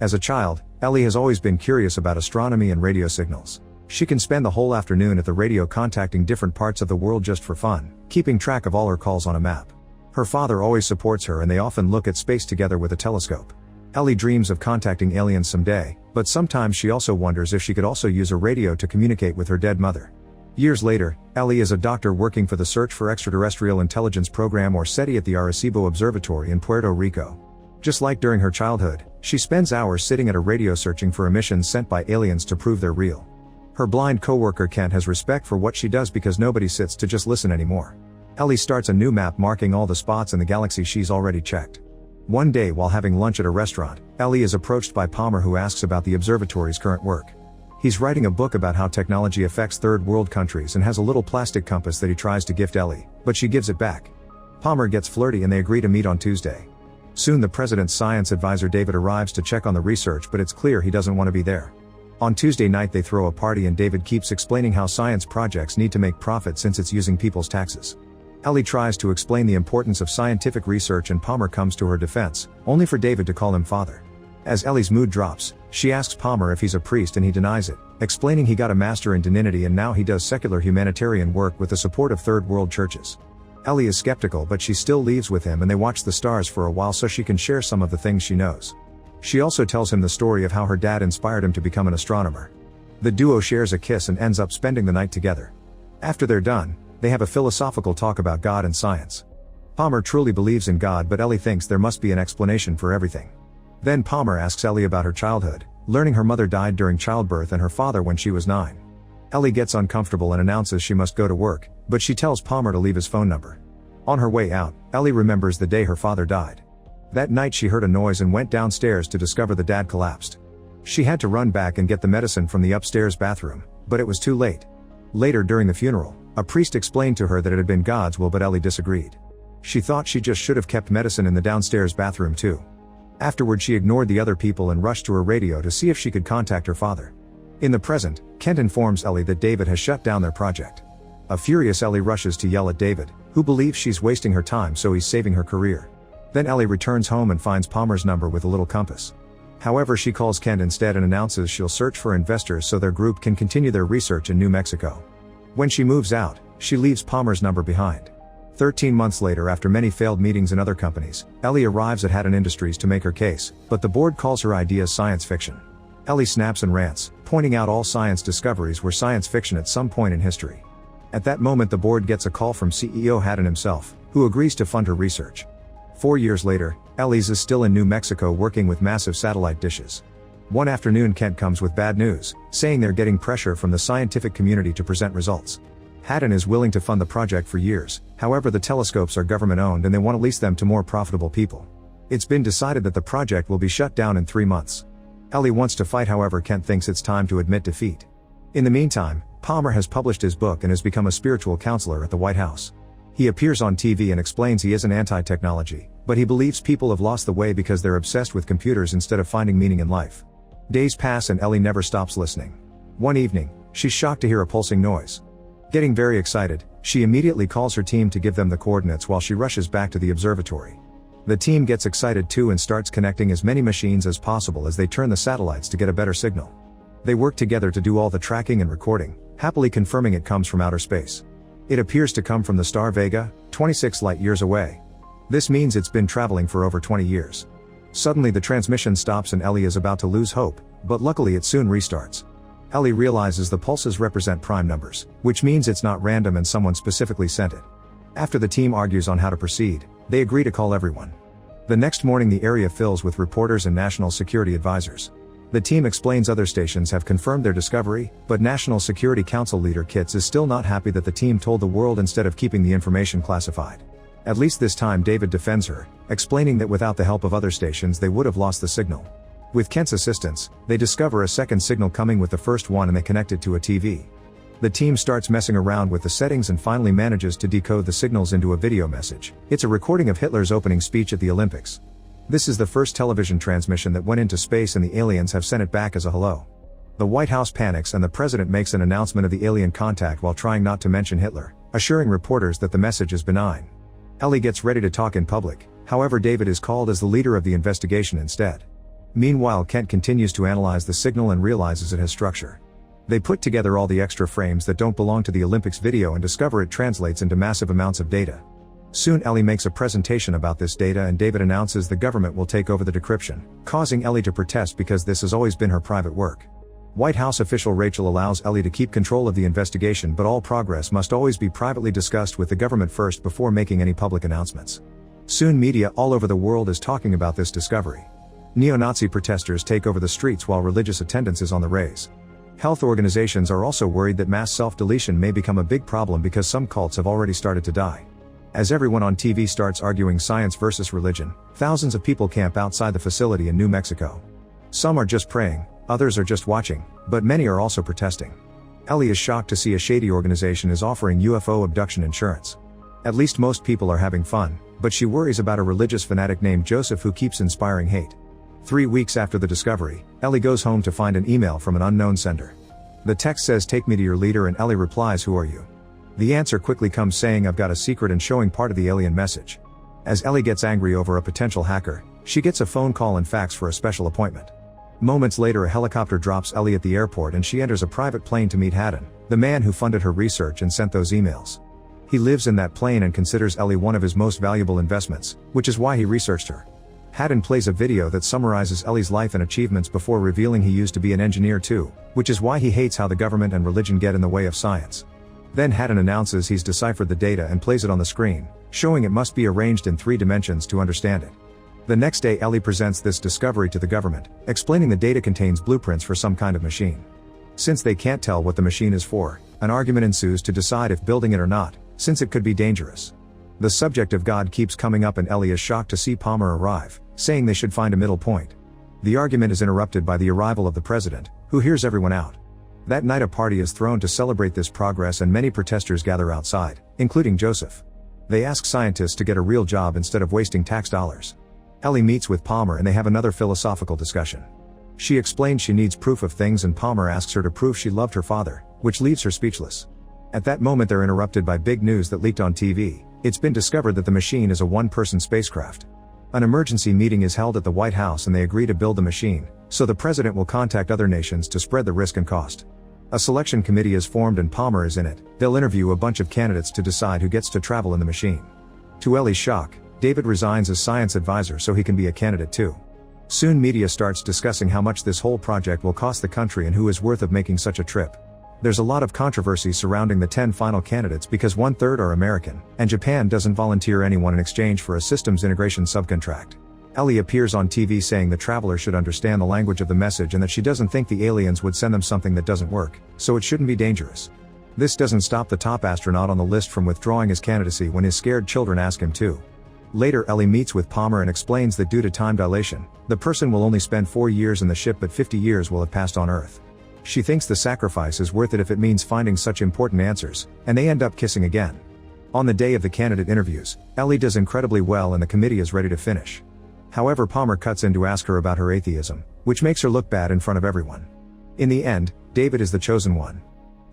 As a child, Ellie has always been curious about astronomy and radio signals. She can spend the whole afternoon at the radio contacting different parts of the world just for fun, keeping track of all her calls on a map. Her father always supports her and they often look at space together with a telescope. Ellie dreams of contacting aliens someday, but sometimes she also wonders if she could also use a radio to communicate with her dead mother. Years later, Ellie is a doctor working for the Search for Extraterrestrial Intelligence program or SETI at the Arecibo Observatory in Puerto Rico. Just like during her childhood, she spends hours sitting at a radio searching for emissions sent by aliens to prove they're real. Her blind coworker Kent has respect for what she does because nobody sits to just listen anymore. Ellie starts a new map marking all the spots in the galaxy she's already checked. One day while having lunch at a restaurant, Ellie is approached by Palmer who asks about the observatory's current work. He's writing a book about how technology affects third world countries and has a little plastic compass that he tries to gift Ellie, but she gives it back. Palmer gets flirty and they agree to meet on Tuesday. Soon the president's science advisor David arrives to check on the research, but it's clear he doesn't want to be there. On Tuesday night they throw a party and David keeps explaining how science projects need to make profit since it's using people's taxes. Ellie tries to explain the importance of scientific research and Palmer comes to her defense, only for David to call him father. As Ellie's mood drops, she asks Palmer if he's a priest and he denies it, explaining he got a master in divinity and now he does secular humanitarian work with the support of third world churches. Ellie is skeptical but she still leaves with him and they watch the stars for a while so she can share some of the things she knows. She also tells him the story of how her dad inspired him to become an astronomer. The duo shares a kiss and ends up spending the night together. After they're done, they have a philosophical talk about God and science. Palmer truly believes in God but Ellie thinks there must be an explanation for everything. Then Palmer asks Ellie about her childhood, learning her mother died during childbirth and her father when she was 9. Ellie gets uncomfortable and announces she must go to work, but she tells Palmer to leave his phone number. On her way out, Ellie remembers the day her father died. That night she heard a noise and went downstairs to discover the dad collapsed. She had to run back and get the medicine from the upstairs bathroom, but it was too late. Later during the funeral, a priest explained to her that it had been God's will but Ellie disagreed. She thought she just should have kept medicine in the downstairs bathroom too. Afterward she ignored the other people and rushed to her radio to see if she could contact her father. In the present, Kent informs Ellie that David has shut down their project. A furious Ellie rushes to yell at David, who believes she's wasting her time so he's saving her career. Then Ellie returns home and finds Palmer's number with a little compass. However, she calls Kent instead and announces she'll search for investors so their group can continue their research in New Mexico. When she moves out, she leaves Palmer's number behind. 13 months later, after many failed meetings in other companies, Ellie arrives at Hatton Industries to make her case, but the board calls her ideas science fiction. Ellie snaps and rants, pointing out all science discoveries were science fiction at some point in history. At that moment the board gets a call from CEO Hatton himself, who agrees to fund her research. 4 years later, Ellie's is still in New Mexico working with massive satellite dishes. One afternoon Kent comes with bad news, saying they're getting pressure from the scientific community to present results. Hatton is willing to fund the project for years, however the telescopes are government owned and they want to lease them to more profitable people. It's been decided that the project will be shut down in 3 months. Ellie wants to fight, however Kent thinks it's time to admit defeat. In the meantime, Palmer has published his book and has become a spiritual counselor at the White House. He appears on TV and explains he isn't anti-technology, but he believes people have lost the way because they're obsessed with computers instead of finding meaning in life. Days pass and Ellie never stops listening. One evening, she's shocked to hear a pulsing noise. Getting very excited, she immediately calls her team to give them the coordinates while she rushes back to the observatory. The team gets excited too and starts connecting as many machines as possible as they turn the satellites to get a better signal. They work together to do all the tracking and recording, happily confirming it comes from outer space. It appears to come from the star Vega, 26 light-years away. This means it's been traveling for over 20 years. Suddenly the transmission stops and Ellie is about to lose hope, but luckily it soon restarts. Ellie realizes the pulses represent prime numbers, which means it's not random and someone specifically sent it. After the team argues on how to proceed, they agree to call everyone. The next morning the area fills with reporters and national security advisors. The team explains other stations have confirmed their discovery, but National Security Council leader Kitts is still not happy that the team told the world instead of keeping the information classified. At least this time David defends her, explaining that without the help of other stations they would have lost the signal. With Kent's assistance, they discover a second signal coming with the first one and they connect it to a TV. The team starts messing around with the settings and finally manages to decode the signals into a video message. It's a recording of Hitler's opening speech at the Olympics. This is the first television transmission that went into space and the aliens have sent it back as a hello. The White House panics and the president makes an announcement of the alien contact while trying not to mention Hitler, assuring reporters that the message is benign. Ellie gets ready to talk in public, however David is called as the leader of the investigation instead. Meanwhile, Kent continues to analyze the signal and realizes it has structure. They put together all the extra frames that don't belong to the Olympics video and discover it translates into massive amounts of data. Soon Ellie makes a presentation about this data and David announces the government will take over the decryption, causing Ellie to protest because this has always been her private work. White House official Rachel allows Ellie to keep control of the investigation, but all progress must always be privately discussed with the government first before making any public announcements. Soon media all over the world is talking about this discovery. Neo-Nazi protesters take over the streets while religious attendance is on the rise. Health organizations are also worried that mass self-deletion may become a big problem because some cults have already started to die. As everyone on TV starts arguing science versus religion, thousands of people camp outside the facility in New Mexico. Some are just praying, others are just watching, but many are also protesting. Ellie is shocked to see a shady organization is offering UFO abduction insurance. At least most people are having fun, but she worries about a religious fanatic named Joseph who keeps inspiring hate. 3 weeks after the discovery, Ellie goes home to find an email from an unknown sender. The text says, "Take me to your leader," and Ellie replies, "Who are you?" The answer quickly comes saying, "I've got a secret," and showing part of the alien message. As Ellie gets angry over a potential hacker, she gets a phone call and fax for a special appointment. Moments later, a helicopter drops Ellie at the airport and she enters a private plane to meet Haddon, the man who funded her research and sent those emails. He lives in that plane and considers Ellie one of his most valuable investments, which is why he researched her. Haddon plays a video that summarizes Ellie's life and achievements before revealing he used to be an engineer too, which is why he hates how the government and religion get in the way of science. Then Haddon announces he's deciphered the data and plays it on the screen, showing it must be arranged in 3 dimensions to understand it. The next day Ellie presents this discovery to the government, explaining the data contains blueprints for some kind of machine. Since they can't tell what the machine is for, an argument ensues to decide if building it or not, since it could be dangerous. The subject of God keeps coming up and Ellie is shocked to see Palmer arrive, saying they should find a middle point. The argument is interrupted by the arrival of the president, who hears everyone out. That night a party is thrown to celebrate this progress and many protesters gather outside, including Joseph. They ask scientists to get a real job instead of wasting tax dollars. Ellie meets with Palmer and they have another philosophical discussion. She explains she needs proof of things and Palmer asks her to prove she loved her father, which leaves her speechless. At that moment they're interrupted by big news that leaked on TV. It's been discovered that the machine is a one-person spacecraft. An emergency meeting is held at the White House and they agree to build the machine, so the president will contact other nations to spread the risk and cost. A selection committee is formed and Palmer is in it. They'll interview a bunch of candidates to decide who gets to travel in the machine. To Ellie's shock, David resigns as science advisor so he can be a candidate too. Soon media starts discussing how much this whole project will cost the country and who is worth of making such a trip. There's a lot of controversy surrounding the 10 final candidates because 1/3 are American, and Japan doesn't volunteer anyone in exchange for a systems integration subcontract. Ellie appears on TV saying the traveler should understand the language of the message and that she doesn't think the aliens would send them something that doesn't work, so it shouldn't be dangerous. This doesn't stop the top astronaut on the list from withdrawing his candidacy when his scared children ask him to. Later Ellie meets with Palmer and explains that due to time dilation, the person will only spend 4 years in the ship but 50 years will have passed on Earth. She thinks the sacrifice is worth it if it means finding such important answers, and they end up kissing again. On the day of the candidate interviews, Ellie does incredibly well and the committee is ready to finish. However, Palmer cuts in to ask her about her atheism, which makes her look bad in front of everyone. In the end, David is the chosen one.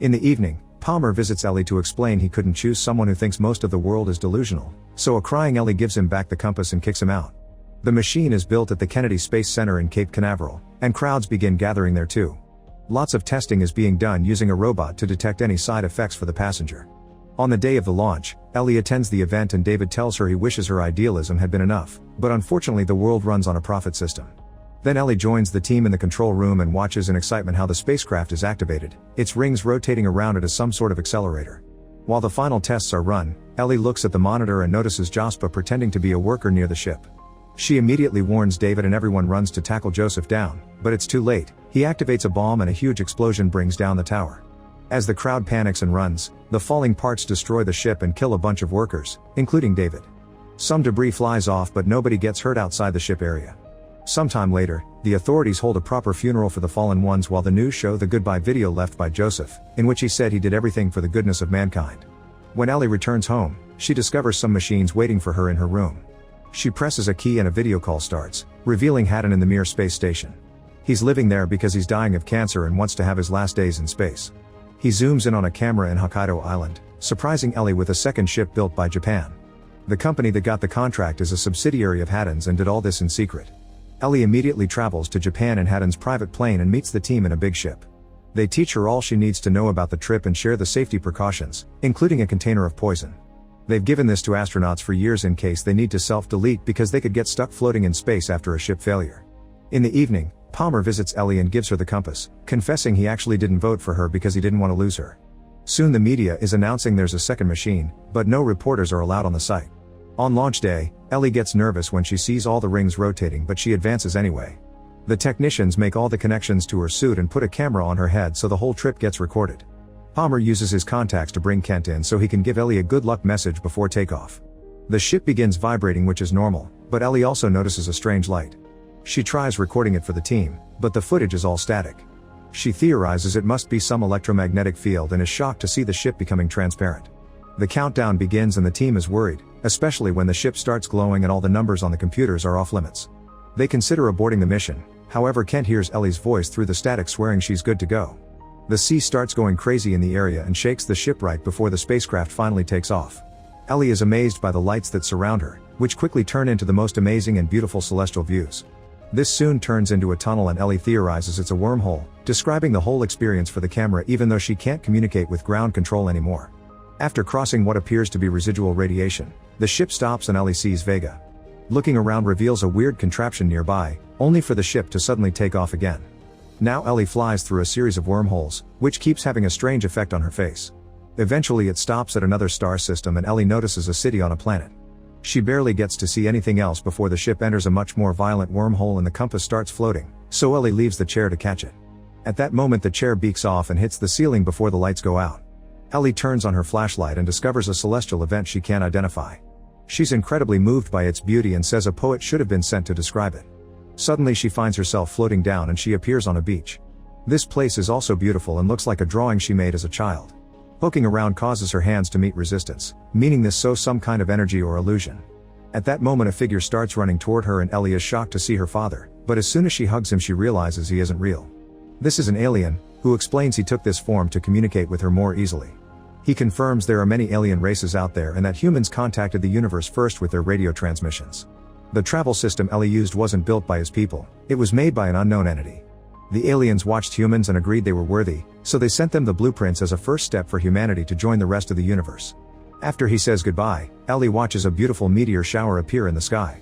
In the evening, Palmer visits Ellie to explain he couldn't choose someone who thinks most of the world is delusional, so a crying Ellie gives him back the compass and kicks him out. The machine is built at the Kennedy Space Center in Cape Canaveral, and crowds begin gathering there too. Lots of testing is being done using a robot to detect any side effects for the passenger. On the day of the launch, Ellie attends the event and David tells her he wishes her idealism had been enough, but unfortunately the world runs on a profit system. Then Ellie joins the team in the control room and watches in excitement how the spacecraft is activated, its rings rotating around it as some sort of accelerator. While the final tests are run, Ellie looks at the monitor and notices Jospa pretending to be a worker near the ship. She immediately warns David and everyone runs to tackle Joseph down, but it's too late. He activates a bomb and a huge explosion brings down the tower. As the crowd panics and runs, the falling parts destroy the ship and kill a bunch of workers, including David. Some debris flies off but nobody gets hurt outside the ship area. Sometime later, the authorities hold a proper funeral for the fallen ones while the news show the goodbye video left by Joseph, in which he said he did everything for the goodness of mankind. When Ellie returns home, she discovers some machines waiting for her in her room. She presses a key and a video call starts, revealing Haddon in the Mir space station. He's living there because he's dying of cancer and wants to have his last days in space. He zooms in on a camera in Hokkaido Island, surprising Ellie with a second ship built by Japan. The company that got the contract is a subsidiary of Haddon's and did all this in secret. Ellie immediately travels to Japan in Haddon's private plane and meets the team in a big ship. They teach her all she needs to know about the trip and share the safety precautions, including a container of poison. They've given this to astronauts for years in case they need to self-delete because they could get stuck floating in space after a ship failure. In the evening, Palmer visits Ellie and gives her the compass, confessing he actually didn't vote for her because he didn't want to lose her. Soon the media is announcing there's a second machine, but no reporters are allowed on the site. On launch day, Ellie gets nervous when she sees all the rings rotating, but she advances anyway. The technicians make all the connections to her suit and put a camera on her head so the whole trip gets recorded. Palmer uses his contacts to bring Kent in so he can give Ellie a good luck message before takeoff. The ship begins vibrating, which is normal, but Ellie also notices a strange light. She tries recording it for the team, but the footage is all static. She theorizes it must be some electromagnetic field and is shocked to see the ship becoming transparent. The countdown begins and the team is worried, especially when the ship starts glowing and all the numbers on the computers are off limits. They consider aborting the mission, however Kent hears Ellie's voice through the static swearing she's good to go. The sea starts going crazy in the area and shakes the ship right before the spacecraft finally takes off. Ellie is amazed by the lights that surround her, which quickly turn into the most amazing and beautiful celestial views. This soon turns into a tunnel and Ellie theorizes it's a wormhole, describing the whole experience for the camera even though she can't communicate with ground control anymore. After crossing what appears to be residual radiation, the ship stops and Ellie sees Vega. Looking around reveals a weird contraption nearby, only for the ship to suddenly take off again. Now Ellie flies through a series of wormholes, which keeps having a strange effect on her face. Eventually it stops at another star system and Ellie notices a city on a planet. She barely gets to see anything else before the ship enters a much more violent wormhole and the compass starts floating, so Ellie leaves the chair to catch it. At that moment the chair beaks off and hits the ceiling before the lights go out. Ellie turns on her flashlight and discovers a celestial event she can't identify. She's incredibly moved by its beauty and says a poet should have been sent to describe it. Suddenly she finds herself floating down and she appears on a beach. This place is also beautiful and looks like a drawing she made as a child. Poking around causes her hands to meet resistance, meaning this so some kind of energy or illusion. At that moment a figure starts running toward her and Ellie is shocked to see her father, but as soon as she hugs him she realizes he isn't real. This is an alien, who explains he took this form to communicate with her more easily. He confirms there are many alien races out there and that humans contacted the universe first with their radio transmissions. The travel system Ellie used wasn't built by his people, it was made by an unknown entity. The aliens watched humans and agreed they were worthy, so they sent them the blueprints as a first step for humanity to join the rest of the universe. After he says goodbye, Ellie watches a beautiful meteor shower appear in the sky.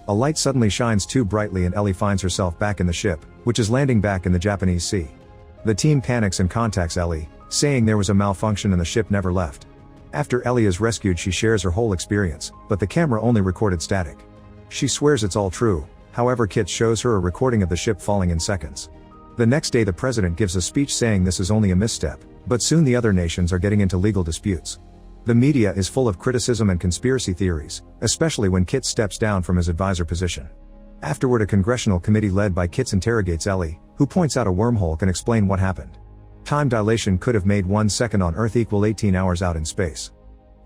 A light suddenly shines too brightly and Ellie finds herself back in the ship, which is landing back in the Japanese sea. The team panics and contacts Ellie, saying there was a malfunction and the ship never left. After Ellie is rescued she shares her whole experience, but the camera only recorded static. She swears it's all true, however Kit shows her a recording of the ship falling in seconds. The next day the president gives a speech saying this is only a misstep, but soon the other nations are getting into legal disputes. The media is full of criticism and conspiracy theories, especially when Kit steps down from his advisor position. Afterward a congressional committee led by Kit interrogates Ellie, who points out a wormhole can explain what happened. Time dilation could have made 1 second on Earth equal 18 hours out in space.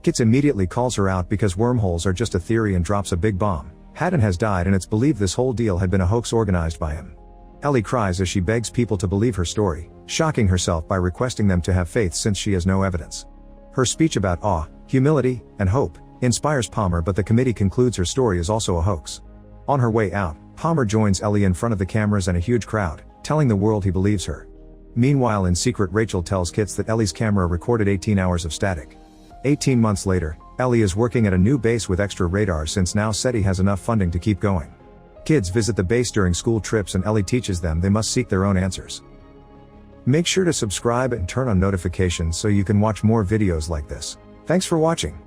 Kit immediately calls her out because wormholes are just a theory and drops a big bomb. Haddon has died and it's believed this whole deal had been a hoax organized by him. Ellie cries as she begs people to believe her story, shocking herself by requesting them to have faith since she has no evidence. Her speech about awe, humility, and hope inspires Palmer, but the committee concludes her story is also a hoax. On her way out, Palmer joins Ellie in front of the cameras and a huge crowd, telling the world he believes her. Meanwhile in secret Rachel tells Kit that Ellie's camera recorded 18 hours of static. 18 months later, Ellie is working at a new base with extra radar since now SETI has enough funding to keep going. Kids visit the base during school trips and Ellie teaches them they must seek their own answers. Make sure to subscribe and turn on notifications so you can watch more videos like this. Thanks for watching.